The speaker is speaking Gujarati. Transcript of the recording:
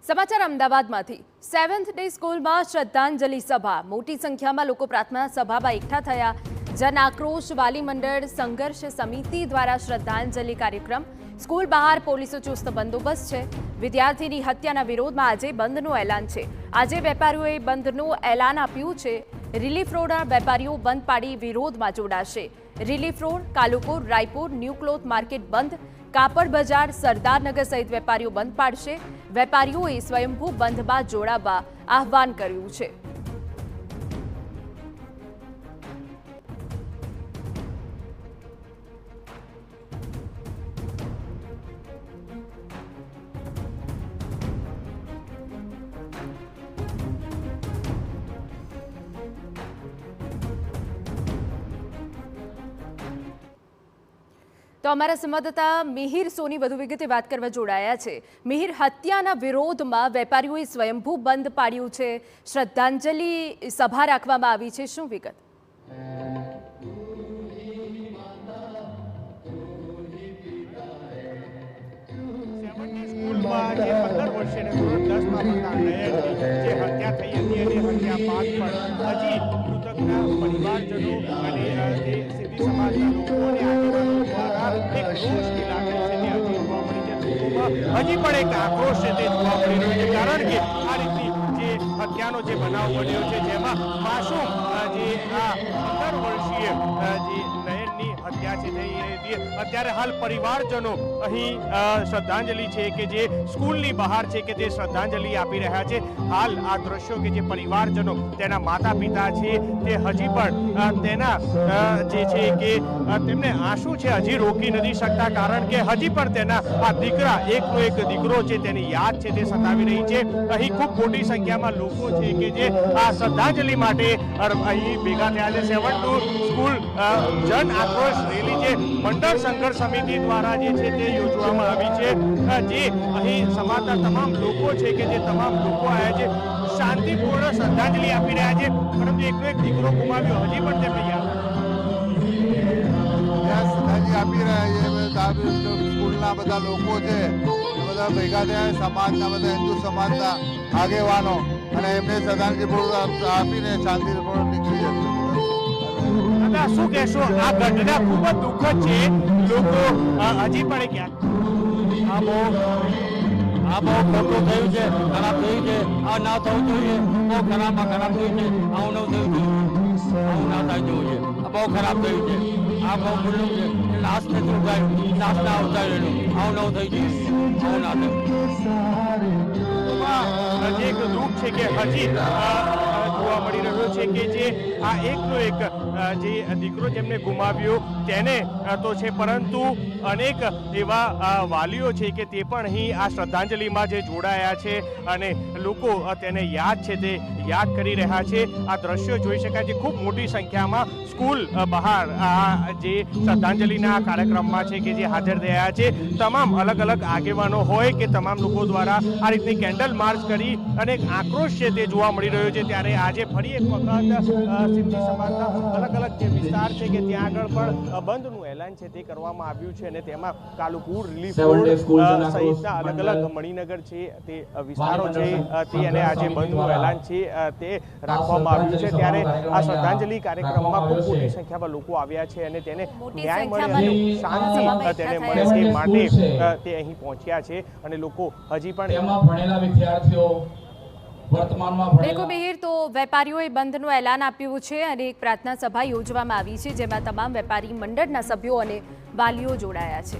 સમાચાર અમદાવાદમાંથી સેવન્થ ડે સ્કૂલમાં શ્રદ્ધાંજલિ સભા મોટી સંખ્યામાં લોકો પ્રાર્થના સભામાં એકઠા થયા। જન આક્રોશ વાલી મંડળ સંઘર્ષ સમિતિ દ્વારા શ્રદ્ધાંજલિ કાર્યક્રમ। સ્કૂલ બહાર પોલીસો ચુસ્ત બંદોબસ્ત છે। વિદ્યાર્થીની હત્યાના વિરોધમાં આજે બંધનું એલાન છે। આજે વેપારીઓએ બંધનું એલાન આપ્યું છે। રિલીફ રોડના વેપારીઓ બંધ પાડી વિરોધમાં જોડાશે। Relief road, Kalupur, Raipur, new cloth market બંધ, કાપડ બજાર, સરદારનગર સહિત વેપારીઓ બંધ પાડશે। વેપારીઓએ સ્વયંભૂ બંધમાં જોડાવા આહવાન કર્યું છે। તો અમારા સંવાદદાતા મિહિર સોની વધુ વિગતે વાત કરવા જોડાયા છે। મિહિર, હત્યાના વિરોધમાં વેપારીઓએ સ્વયંભૂ બંધ પાડ્યું છે। શ્રદ્ધાંજલિ સભા રાખવામાં આવી છે, શું વિગત? સ્કૂલમાં જે 15 વર્ષીય ધોરણ 10માં ભણતા નયનની જે હત્યા થઈ હતી અને હત્યા બાદ પણ હજી મૃતકના પરિવારજનો અને જે સિંધી સમાજના લોકો અને આગેવાનો દ્વારા એક રોષની લાગણી છે તે હજી જોવા મળી છે। લોકોમાં હજી પણ એક આક્રોશ છે તે જોવા મળી રહ્યો છે, કારણ કે આ રીતની જે હત્યાનો જે બનાવ બન્યો છે જેમાં માસૂમ જે આ 15 વર્ષીય જે નયનની હત્યા છે થઈ હતી। અત્યારે હાલ પરિવારજનો અહીં શ્રદ્ધાંજલિ છે કે જે સ્કૂલની બહાર છે કે તે શ્રદ્ધાંજલિ આપી રહ્યા છે। હાલ આ દ્રશ્યો કે જે પરિવારજનો તેના માતા પિતા છે તે હજી પણ તેના જે છે કે તેમને આંસુ છે હજી રોકી નથી શકતા, કારણ કે હજી પણ તેના આ દીકરા એકનો એક દીકરો છે તેની યાદ છે તે સતાવી રહી છે। અહીં ખૂબ મોટી સંખ્યામાં લોકો છે કે જે આ શ્રદ્ધાંજલિ માટે અહીં ભેગા થયા છે। 7 સ્કૂલ જન આક્રોશ રેલી જે મંડળ સંઘર્ષ સમિતિ દ્વારા જે છે તે યોજવામાં આવી છે। જે અહીં સમાજના તમામ લોકો છે કે જે તમામ લોકો આવ્યા છે, શાંતિપૂર્ણ શ્રદ્ધાંજલિ આપી રહ્યા છે, પરંતુ એકનો એક દીકરો ગુમાવ્યો હજી પણ તેમને યાદ શ્રદ્ધાંજલિ આપી રહ્યા છે। સ્કૂલના બધા લોકો છે બધા ભેગા થયા, સમાજના બધા હિન્દુ સમાજના આગેવાનો, અને એમને શ્રદ્ધાંજલિ આપીને શાંતિપૂર્વક નીકળી જશે। શું કહેશો, આ ઘટના ખૂબ જ દુઃખદ છે, લોકો હજી પણ ક્યાંક આ બહુ ખોટું થયું છે, ખરાબ થયું છે, આ ના થવું જોઈએ, બહુ ખરાબમાં ખરાબ થયું છે, આવું ન થયું જોઈએ, આવું ના થાય જોઈએ, આ બહુ ખરાબ થયું છે, આ બહુ ખુલ્લું છે, નાશ નથી ઉગાડ્યું, નાશ ના ઉતારેલું, આવું ન થઈ જોઈએ, આવું ના થયું। એક દુઃખ છે કે હજી જોવા મળી રહ્યો છે કે જે આ એકનો એક જે દીકરો જેમને ગુમાવ્યો તેને તો છે, પરંતુ અનેક એવા વાલીઓ છે કે તે પણ અહીં આ શ્રદ્ધાંજલિમાં જે જોડાયા છે અને લોકો તેને યાદ છે તે યાદ કરી રહ્યા છે। આ દ્રશ્યો જોઈ શકાય છે, ખૂબ મોટી સંખ્યામાં સ્કૂલ બહાર આ જે શ્રદ્ધાંજલિના કાર્યક્રમમાં છે કે જે હાજર થયા છે। તમામ અલગ અલગ આગેવાનો હોય કે તમામ લોકો દ્વારા આ રીતની કેન્ડલ માર્ચ કરી અને આક્રોશ છે તે જોવા મળી રહ્યો છે। ત્યારે આજે ફરી એક વખત સિંધી સમાજના અલગ અલગ જે વિસ્તાર છે કે ત્યાં આગળ પણ બંધનું એલાન છે તે કરવામાં આવ્યું છે, અને તેમાં કાલુપુર, રિલીફ રોડ સહિતના અલગ અલગ મણિનગર છે તે વિસ્તારો છે તે અને આજે બંધનું એલાન છે તે રાખવામાં આવ્યું છે। ત્યારે આ શ્રદ્ધાંજલિ કાર્યક્રમમાં ખૂબ મોટી સંખ્યામાં લોકો આવ્યા છે અને તેને ન્યાય મળે અને શાંતિ તેને મળે તે માટે તે અહીં પહોંચ્યા છે, અને લોકો હજી પણ ભણેલા વિદ્યાર્થીઓ બિલકુલ મિહિર, તો વેપારીઓએ બંધનું એલાન આપ્યું છે અને એક પ્રાર્થના સભા યોજવામાં આવી છે જેમાં તમામ વેપારી મંડળના સભ્યો અને વાલીઓ જોડાયા છે।